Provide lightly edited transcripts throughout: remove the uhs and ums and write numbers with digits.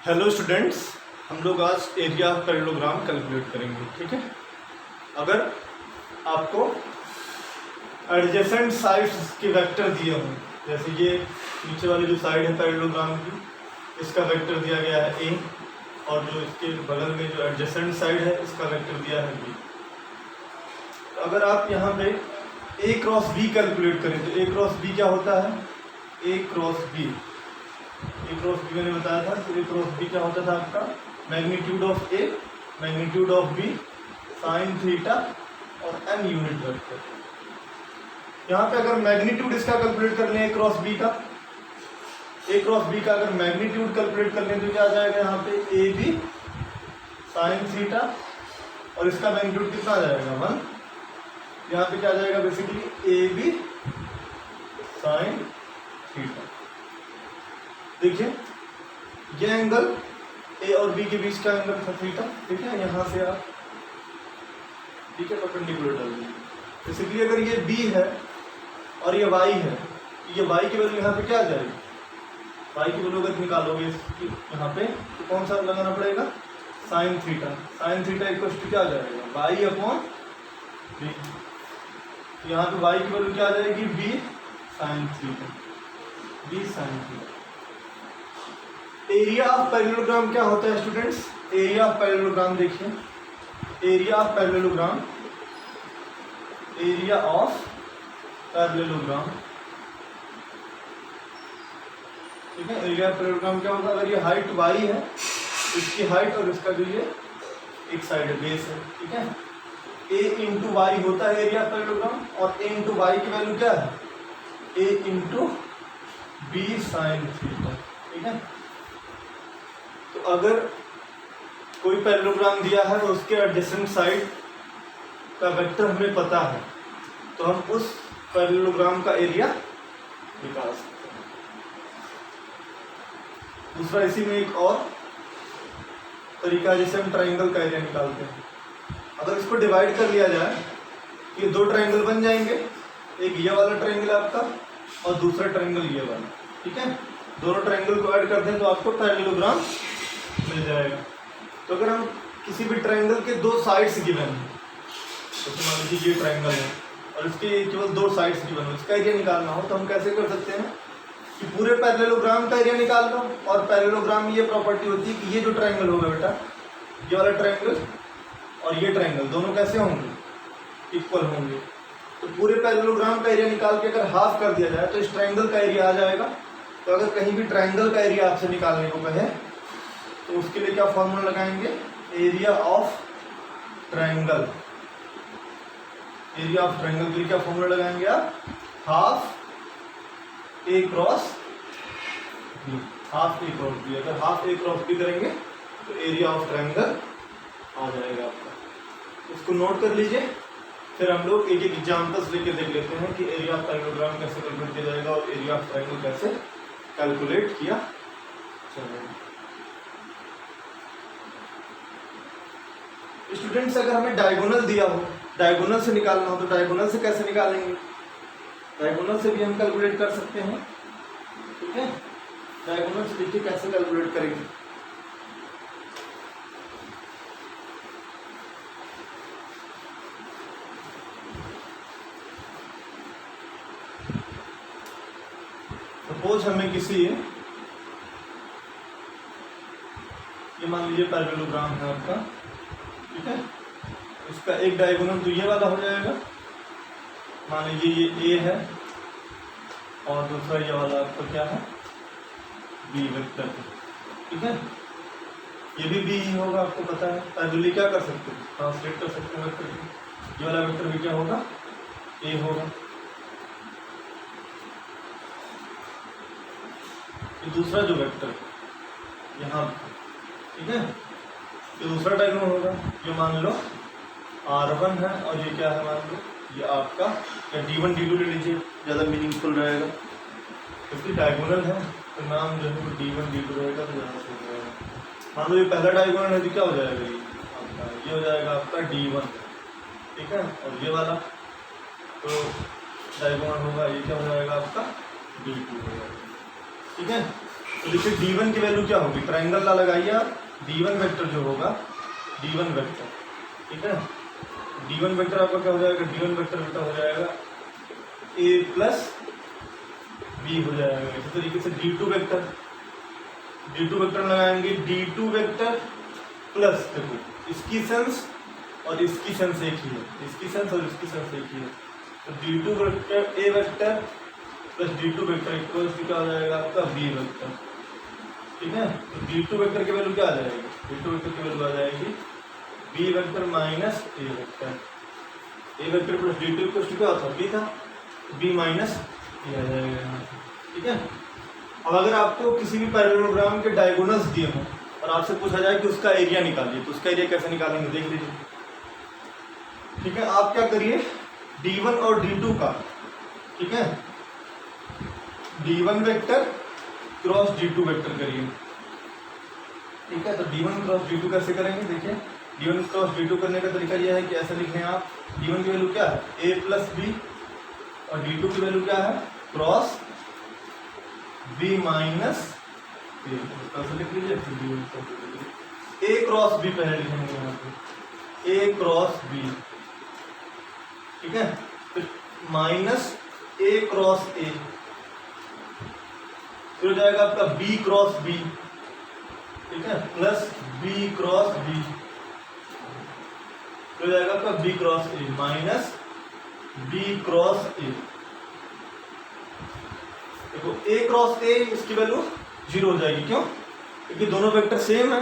Hello students, हम लोग आज एरिया ऑफ पैरेललोग्राम कैलकुलेट करेंगे। ठीक है, अगर आपको एडजेसेंट साइड्स के वेक्टर दिए हों, जैसे ये नीचे वाली जो साइड है पैरेललोग्राम की, इसका वेक्टर दिया गया है ए, और जो इसके बगल में जो एडजेसेंट साइड है इसका वेक्टर दिया है बी। तो अगर आप यहाँ पे ए क्रॉस बी कैलकुलेट करें तो ए क्रॉस बी क्या होता है? ए क्रॉस बी मैंने बताया था। तो ए क्रॉस बी क्या होता था आपका? Magnitude of A, magnitude of B, sine theta और एम यूनिट वेक्टर। यहाँ पे अगर मैग्नीट्यूड इसका कैलकुलेट कर लें ए क्रॉस बी का, अगर मैग्नीट्यूड कैलकुलेट कर लें तो क्या आ जाएगा यहाँ पे? ए बी साइन थीटा, और इसका मैग्नीट्यूड कितना आ जाएगा? 1। यहाँ पे क्या आ जाएगा? Basically A B sine theta. देखिए ये एंगल ए और बी के बीच का एंगल था थीटा। ठीक है, यहाँ से आप ठीक है परपेंडिकुलर डाल दीजिए। बेसिकली अगर ये बी है और ये वाई है, ये वाई की वैल्यू यहाँ पे क्या आ जाएगी? वाई की वैल्यू अगर निकालोगे यहाँ पे तो कौन सा लगाना पड़ेगा? Sine theta. Sine theta equal to क्या आ जाएगा? Y upon B. यहाँ पे वाई की वैल्यू क्या आ जाएगी? B sine theta, B sine theta. Area of parallelogram क्या होता है स्टूडेंट्स? एरिया ऑफ पैरेललोग्राम देखिए, area of parallelogram, area of parallelogram, ठीक है। एरिया ऑफ पैरेललोग्राम क्या होता है? अगर ये हाइट y है, इसकी हाइट और इसका जो ये एक साइड है, बेस है, ठीक है। a इंटू वाई होता है एरिया ऑफ पैरेललोग्राम, और a इंटू वाई की वैल्यू क्या है? a into B sine theta, ठीक है। तो अगर कोई पैरेललोग्राम दिया है और उसके एडजेसेंट साइड का वेक्टर हमें पता है तो हम उस पैरेललोग्राम का एरिया निकाल सकते हैं। दूसरा इसी में एक और तरीका है जिससे हम ट्राइंगल का एरिया निकालते हैं। अगर इसको डिवाइड कर लिया जाए, ये दो ट्राइंगल बन जाएंगे, एक ये वाला ट्राइंगल आपका और दूसरा ट्राइंगल ये वाला, ठीक है। दोनों ट्राइंगल को ऐड कर दें तो आपको पैरेललोग्राम मिल जाएगा। तो अगर हम किसी भी ट्राइंगल के दो साइड्स गिवन है, तो मान लीजिए ये ट्राइंगल है और इसके केवल दो साइड्स गिवन हो, इसका एरिया निकालना हो तो हम कैसे कर सकते हैं कि पूरे पैरेललोग्राम का एरिया निकाल लो। और पैरेललोग्राम में ये प्रॉपर्टी होती है कि ये जो ट्राइंगल होगा बेटा, ये वाला ट्राइंगल और ये ट्राइंगल दोनों कैसे होंगे? इक्वल होंगे। तो पूरे पैरेललोग्राम का एरिया निकाल के अगर हाफ कर दिया जाए तो इस ट्राइंगल का एरिया आ जाएगा। तो अगर कहीं भी ट्राइंगल का एरिया आपसे निकालने को कहे तो उसके लिए क्या फॉर्मूला लगाएंगे? Area of triangle. Area of triangle के लिए क्या फॉर्मूला लगाएंगे आप? हाफ ए क्रॉस बी, हाफ ए क्रॉस बी। अगर हाफ ए क्रॉस बी करेंगे तो एरिया ऑफ ट्राइंगल आ जाएगा आपका। इसको नोट कर लीजिए, फिर हम लोग एक एक एग्जाम्पल्स लेके देख लेते हैं कि एरिया ऑफ पैरेललोग्राम कैसे कैलकुलेट किया जाएगा और एरिया ऑफ ट्राइंगल कैसे कैलकुलेट किया जाएगा। स्टूडेंट्स, अगर हमें डायगोनल दिया हो, डायगोनल से निकालना हो तो डायगोनल से कैसे निकालेंगे? डायगोनल से भी हम कैलकुलेट कर सकते हैं, ठीक है। डायगोनल से देखिए कैसे कैलकुलेट करेंगे। सपोज हमें किसी, ये मान लीजिए पैरेललोग्राम है आपका, ठीक है। इसका एक डायगोनल तो ये वाला हो जाएगा, मान लीजिए ये ए है और दूसरा ये वाला आपका क्या है? बी वेक्टर, ठीक है। ये भी बी ही होगा, आपको पता है। पैरेलली क्या कर सकते हैं? ट्रांसलेट कर सकते हैं वेक्टर को। ये वाला वेक्टर भी क्या होगा? ए होगा। ये दूसरा जो वेक्टर यहाँ, ठीक है, ये दूसरा डायगोनल होगा। ये मान लो R1 है और ये क्या है? मान लो ये आपका या D1 D2 ले लीजिए, ज़्यादा मीनिंगफुल रहेगा क्योंकि डायगोनल है तो नाम जो है वो D1 D2 रहेगा, तो ज़्यादा सही रहेगा। मान लो ये पहला डायगोनल है तो क्या हो जाएगा? ये आपका, ये हो जाएगा आपका D1, ठीक है। और ये वाला तो डायगोनल होगा, ये क्या हो जाएगा आपका? D2 हो जाएगा, ठीक है। तो देखिए D1 की वैल्यू क्या होगी, ट्राइंगल ला लगाइए आप, D1 वेक्टर जो होगा, D1 वेक्टर, ठीक है, D1 वेक्टर आपका क्या हो जाएगा, D1 वेक्टर बेटा हो जाएगा A प्लस B हो जाएगा। इसी तरीके से D2 वेक्टर लगाएंगे, D2 वेक्टर प्लस, देखो इसकी सेंस और इसकी सेंस एक ही है, इसकी सेंस और इसकी सेंस एक ही है, तो D2 vector A vector plus D2 vector equal to क्या हो जाएगा आपका B वेक्टर, ठीक है। तो D2 वेक्टर की वैल्यू क्या आ जाएगी, D2 वेक्टर की वैल्यू आ जाएगी B vector minus A vector, A vector plus D2 equal to क्या होता, B था, B माइनस A आ जाएगा यहाँ, ठीक है। अब अगर आपको किसी भी पैरेललोग्राम के डायगोनल्स दिए हों और आपसे पूछा जाए कि उसका एरिया निकालिए, तो उसका एरिया कैसे निकालेंगे देख लीजिए, ठीक है। आप क्या करिए, D1 और D2 का, ठीक है, D1 vector cross D2 vector करिए, ठीक है। तो D1 क्रॉस D2 कैसे करेंगे, देखिए D1 क्रॉस D2 करने का तरीका यह है कि ऐसे लिख लें आप, D1 की वैल्यू क्या है A प्लस B और D2 की वैल्यू क्या है क्रॉस B माइनस A, कैसे लिख लीजिए, A क्रॉस B पहले लिखेंगे यहाँ पे, A क्रॉस B, ठीक है, फिर माइनस A क्रॉस A, फिर हो जाएगा आपका B क्रॉस B, ठीक है, प्लस B क्रॉस B, फिर हो जाएगा आपका B cross A minus B cross A। देखो A क्रॉस A इसकी वैल्यू 0 हो जाएगी, क्यों, क्योंकि दोनों वेक्टर सेम है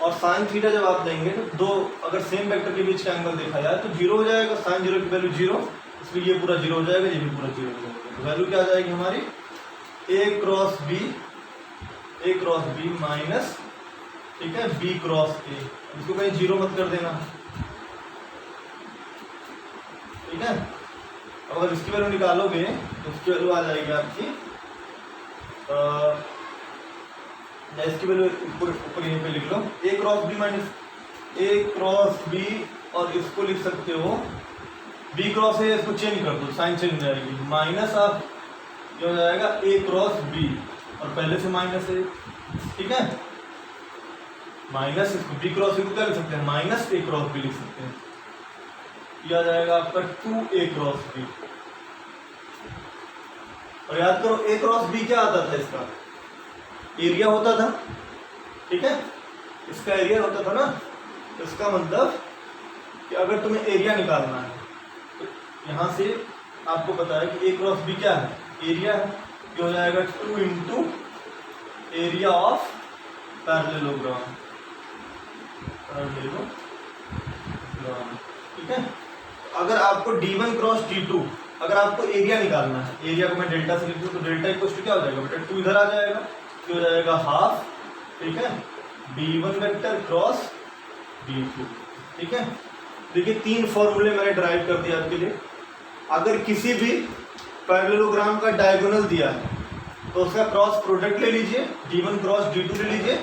और साइन थीटा जब आप देंगे तो दो अगर सेम वेक्टर के बीच का एंगल देखा जाए तो 0 हो जाएगा, साइन 0 की वैल्यू 0, इसलिए ये पूरा 0 हो जाएगा, ये भी पूरा 0 हो जाएगा। तो वैल्यू क्या आ जाएगी हमारी A क्रॉस B माइनस, ठीक है, B क्रॉस A, इसको कहीं 0 मत कर देना, ठीक है। अगर इसकी वैल्यू निकालोगे तो इसकी वैल्यू आ जाएगी आपकी, इसकी वैल्यू ऊपर यहीं पे लिख लो, A cross B minus A cross B, और इसको लिख सकते हो B क्रॉस A, इसको चेंज कर दो, साइन चेंज हो जाएगी, माइनस आप ये हो जाएगा A क्रॉस B, और पहले से माइनस है, ठीक है, माइनस इसको B क्रॉस A को क्या लिख सकते हैं, माइनस A क्रॉस B लिख सकते हैं, यह आ जाएगा आपका 2A क्रॉस B। और याद करो A क्रॉस B क्या आता था, इसका एरिया होता था, ठीक है, इसका एरिया होता था ना, तो इसका मतलब कि अगर तुम्हें एरिया निकालना है तो यहाँ से आपको पता है कि A क्रॉस B क्या है, एरिया है, जो हो जाएगा 2 इंटू एरिया ऑफ पैरेललोग्राम, ठीक है। अगर आपको D1 क्रॉस D2 अगर आपको एरिया निकालना है, एरिया को मैं डेल्टा से लिख दूँ तो डेल्टा इक्वल टू क्या हो जाएगा बेटा, 2 इधर आ जाएगा, तो हो जाएगा हाफ, ठीक है, D1 वेक्टर क्रॉस D2, ठीक है। देखिए 3 फॉर्मूले मैंने ड्राइव कर दिया आपके लिए। अगर किसी भी पैरेललोग्राम का डायगोनल दिया है तो उसका क्रॉस प्रोडक्ट ले लीजिए, D1 क्रॉस D2 ले लीजिए,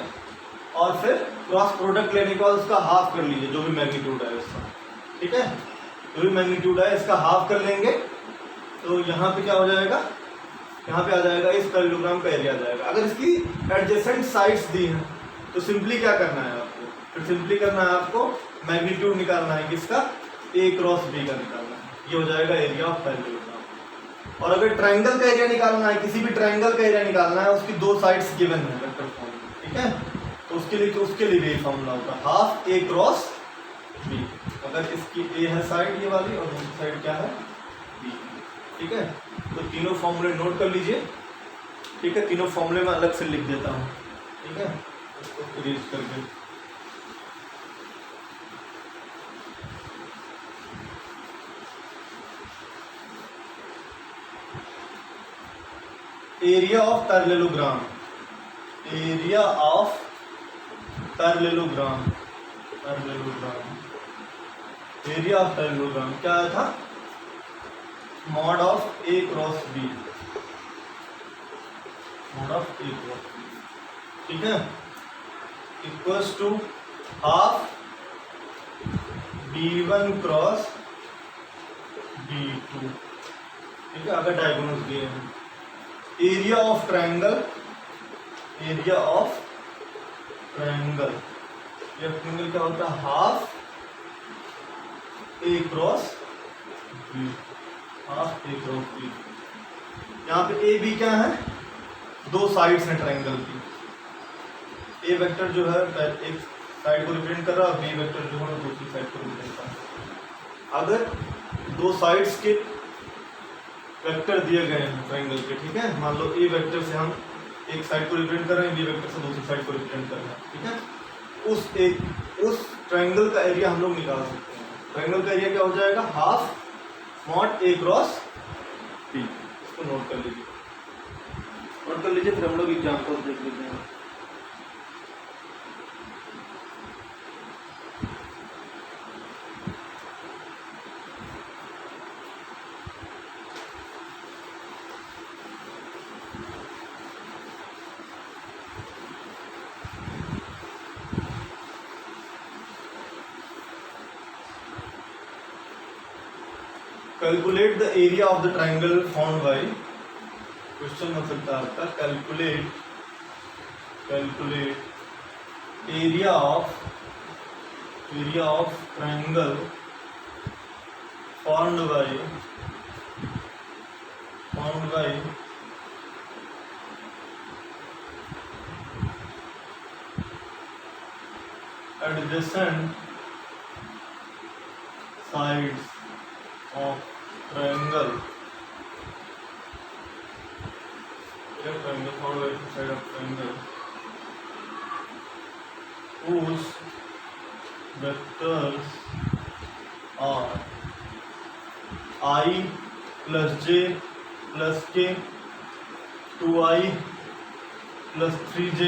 और फिर क्रॉस प्रोडक्ट लेने के बाद उसका हाफ कर लीजिए, जो भी मैग्नीट्यूड है उसका, ठीक है, जो भी मैग्नीट्यूड है इसका हाफ कर लेंगे, तो यहाँ पे क्या हो जाएगा, यहाँ पे आ जाएगा इस पैरेललोग्राम का एरिया आ जाएगा। अगर इसकी एडजेसेंट साइड्स दी हैं तो सिंपली क्या करना है आपको, फिर सिंपली करना है आपको मैग्नीट्यूड निकालना है किसका, A क्रॉस B का निकालना है, ये हो जाएगा एरिया ऑफ पैरेललोग्राम। और अगर ट्राइंगल का एरिया निकालना है, किसी भी ट्राइंगल का एरिया निकालना है, उसकी 2 साइड्स गिवन है वेक्टर फॉर्म, ठीक है, तो उसके लिए भी फॉर्मूला होता है हाफ A क्रॉस B। अगर इसकी A है साइड ये वाली और दूसरी साइड क्या है B, ठीक है। तो तीनों फॉर्मूले नोट कर लीजिए, ठीक है, तीनों फॉर्मूले में अलग से लिख देता हूँ, ठीक है, इसको इरेज करके। Area of parallelogram, area of parallelogram, area of parallelogram क्या आया था, mod of A cross B, mod of A cross B, ठीक है, equals to half B1 cross B2, ठीक है, अगर डायगोनल्स दिए हैं। Area of triangle area of triangle, ये ट्रायंगल क्या होता है, हाफ ए क्रॉस बी, हाफ ए क्रॉस बी। यहाँ पे ए बी क्या है, दो साइड्स हैं ट्रायंगल की। ए वेक्टर जो है एक साइड को रिप्रेजेंट कर रहा है, बी वेक्टर जो है दूसरी साइड को रिप्रेजेंट कर रहा है। अगर दो साइड्स के वेक्टर दिए गए हैं ट्रायंगल के, ठीक है, मान लो ए वेक्टर से हम एक साइड को रिप्रेजेंट कर रहे हैं, बी वेक्टर से दूसरी साइड को रिप्रेजेंट कर रहे हैं, ठीक है, उस ट्रायंगल का एरिया हम लोग निकाल सकते हैं। ट्रायंगल का एरिया क्या हो जाएगा, हाफ मॉड ए क्रॉस बी। इसको नोट कर लीजिए, नोट कर लीजिए, फिर हम लोग एग्जाम्पल देख लेते हैं। Calculate the area of the triangle formed by, question हो सकता है आपका, calculate area of triangle formed by adjacent sides of triangle formed by side of triangle whose vectors are I plus j plus k, 2i plus 3j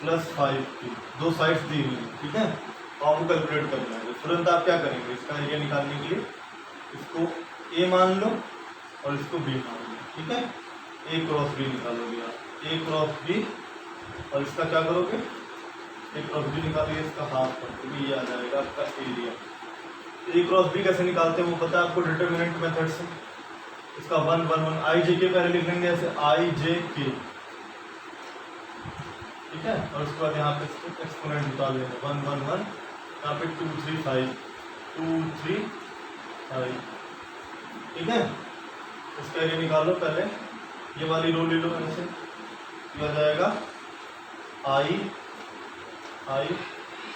plus 5k, दो sides दी हुई है, ठीक है। तो आपको कैलकुलेट करना है। तुरंत आप क्या करेंगे, इसका एरिया निकालने के लिए इसको a मान लो और इसको b मान लो, ठीक है। a क्रॉस b निकालोगे आप, a क्रॉस b, और इसका क्या करोगे, a क्रॉस b निकालोगे, इसका हाफ करोगे, ये आ जाएगा आपका एरिया। a क्रॉस b कैसे निकालते हैं वो पता है आपको, डिटरमिनेंट मेथड से। इसका 1 1 1 i j k पहले लिख लेंगे ऐसे, i j k, ठीक है। और उसके बाद यहाँ पे एक्सपोनेंट निकाल लेंगे, 1 1 1, यहाँ पे 2 3 5, 2 3 5, ठीक है। इसका एरिया निकालो, पहले ये वाली रो ले लो ऐसे, ये आ जाएगा आई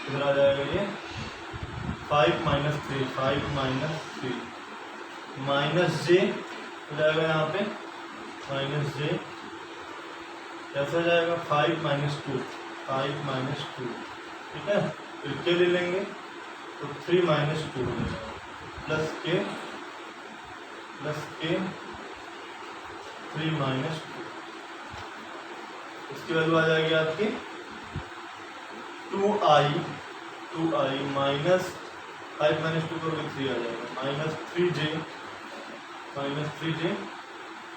इधर आ जाएगा ये 5 - 3, 5 - 3 माइनस जे हो जाएगा, यहाँ पे माइनस जे कैसे हो जाएगा, 5 - 2, 5 - 2, ठीक है। फिर के ले लेंगे तो 3 - 2 हो जाएगा, प्लस के 3 - 2, इसकी वैल्यू आ जाएगी आपकी 2i माइनस 5 - 2 करोगे 3 आ जाएगा, -3j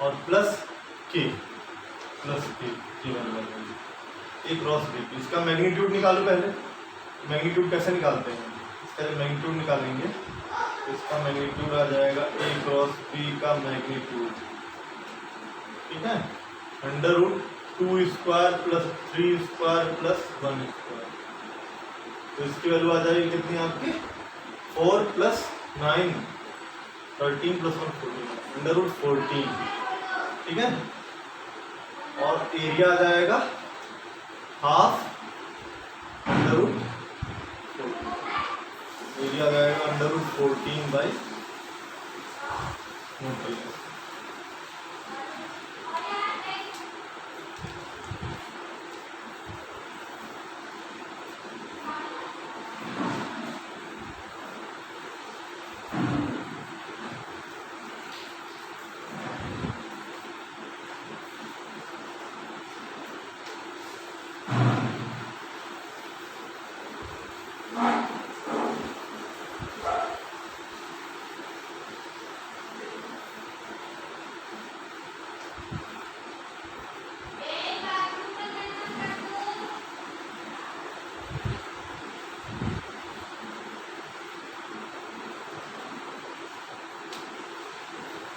और प्लस के ये वाला ए क्रॉस बी। इसका मैग्नीट्यूड निकालो पहले। मैग्नीट्यूड कैसे निकालते हैं, इसका जब मैग्नीट्यूड निकालेंगे तो इसका मैग्नीट्यूड आ जाएगा ए क्रॉस बी का मैग्नीट्यूड, ठीक है, √2² + 3² + 1²। तो इसकी वैल्यू आ जाएगी कितनी आपकी, 4 + 9 13 + 1 14, √14, ठीक है। और एरिया आ जाएगा हाफ √14, एरिया आ जाएगा √14/।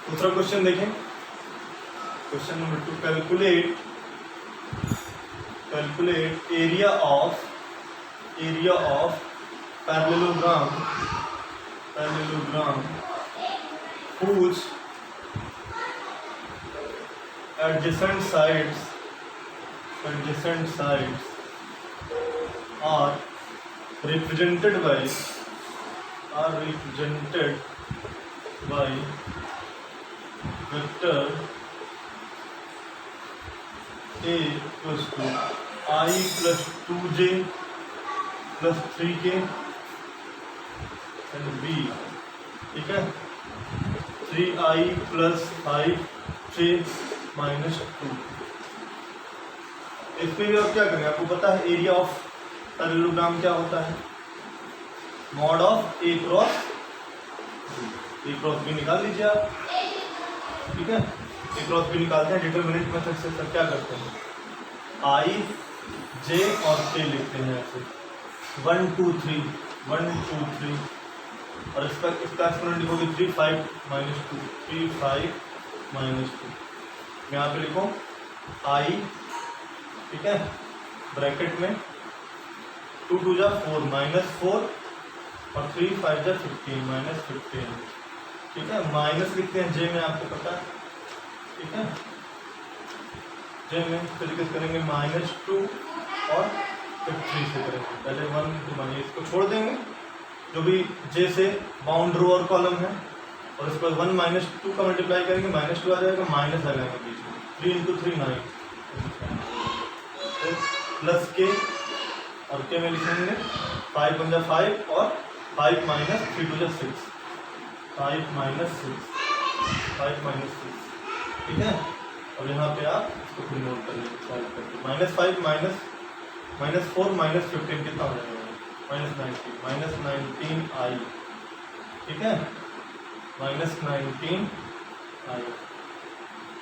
दूसरा क्वेश्चन देखें, question number 2, calculate calculate area of parallelogram whose adjacent sides are represented by vector A equals to I plus 2j plus 3k and B, ठीक है, 3i plus 5j minus 2। इसमें भी आप क्या करेंगे, आपको पता है एरिया ऑफ पैरेललोग्राम क्या होता है, mod of A cross B निकाल लीजिए आप, ठीक है। ए क्रॉस बी निकालते हैं डिटरमिनेंट मेथड से। सर क्या करते हैं, आई जे और के लिखते हैं ऐसे 1 2 3 1 2 3 और इसका एक्सपोनेंट लिखोगे 3 5 minus 2 3 5 minus 2। यहाँ पे लिखो आई, ठीक है, ब्रैकेट में 2 2 जा 4 -4 और 3 5 जा 15 -15, ठीक है। माइनस लिखते हैं जे में, आपको पता है, ठीक है। जे में तरीके से करेंगे -2 और फिर 3 से करेंगे, पहले 1 माइनस, इसको छोड़ देंगे जो भी जे से बाउंड रो और कॉलम है, और इसके बाद 1 -2 का मल्टीप्लाई करेंगे, -2 आ जाएगा, माइनस लगाएंगे बीच में, 3 × 3 9 प्लस के और के में लिखेंगे 5 × 5 और 5 - 3 × 6 5 - 6, ठीक है। और यहाँ पे आप इसको फिर नोट कर लीजिए सॉल्व करके, -5 -4 -15 कितना हो जाएगा, -19 आई, ठीक है, -19 आई,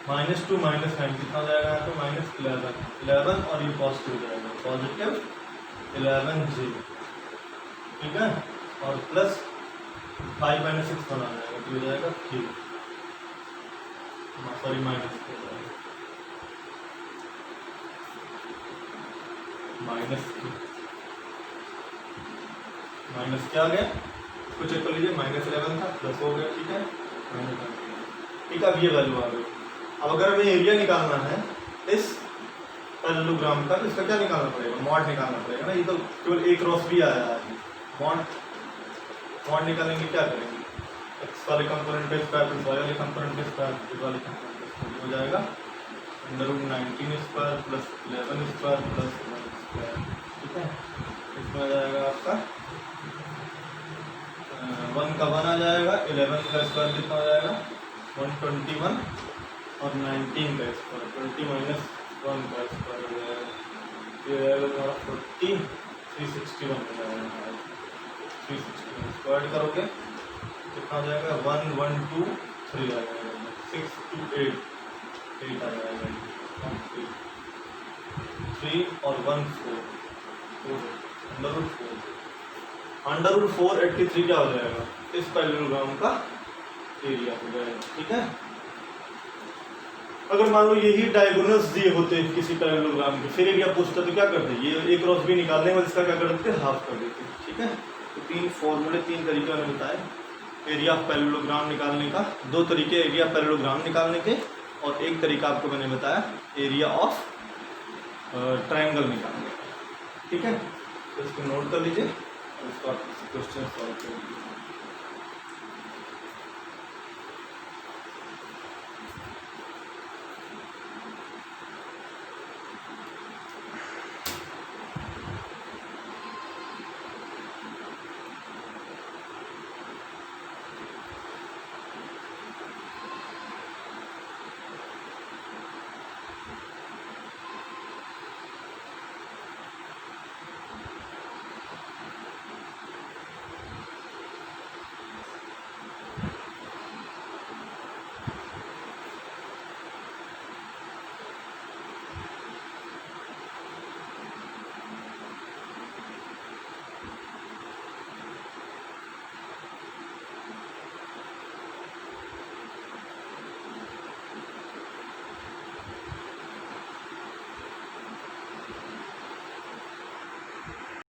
-2 -9 कितना हो जाएगा यहाँ पे, -11 और ये पॉजिटिव हो जाएगा, पॉजिटिव 11 जी, ठीक है। और प्लस 5 - 6 बना जाएगा तो हो जाएगा 3, सॉरी माइनस क्या आ गया, इसको चेक कर लीजिए, -11 था, प्लस हो गया, ठीक है, ठीक है। अब ये वैल्यू आ गई। अब अगर हमें एरिया निकालना है इस पैरेललोग्राम का, तो इसका क्या निकालना पड़ेगा, मॉड निकालना पड़ेगा ना, ये तो केवल एक क्रॉस भी आया है, मॉड निकालेंगे, क्या करेंगे, एक्स वाले कंपोनेंट पे स्क्वायर प्लस वाई वाले कंपोनेंट पे स्क्वायर प्लस वाले कंपोनेंट पे स्क्वायर हो जाएगा, √19² प्लस 11² प्लस 1², ठीक है। इसमें आ जाएगा आपका 1 का 1 आ जाएगा, 11 का स्क्वायर कितना हो जाएगा 121 और 19 का स्क्वायर 20 - 1 का स्क्वायर हो जाएगा, ये हमारा 40 361 हो जाएगा, 361 स्क्वायर करोगे कितना हो जाएगा 1 1 2 3 आ जाएगा, 6 2 8 आ जाएगा, 3 और 1 4 √4 √483 क्या हो जाएगा, इस पैरेललोग्राम का एरिया हो जाएगा, ठीक है। अगर मान लो यही डायगोनल्स दिए होते किसी पैरेललोग्राम के, फिर एरिया पूछता तो क्या करते, ये एक क्रॉस भी निकालने में इसका क्या कर देते, हाफ कर देते, ठीक है। तो 3 तरीके मैंने बताए एरिया ऑफ पैरेललोग्राम निकालने का, 2 तरीके एरिया पैरेललोग्राम निकालने के, और एक तरीका आपको मैंने बताया एरिया ऑफ ट्रायंगल निकालने का, ठीक है। तो इसको नोट कर लीजिए और इसको आप क्वेश्चन सॉल्व करिए।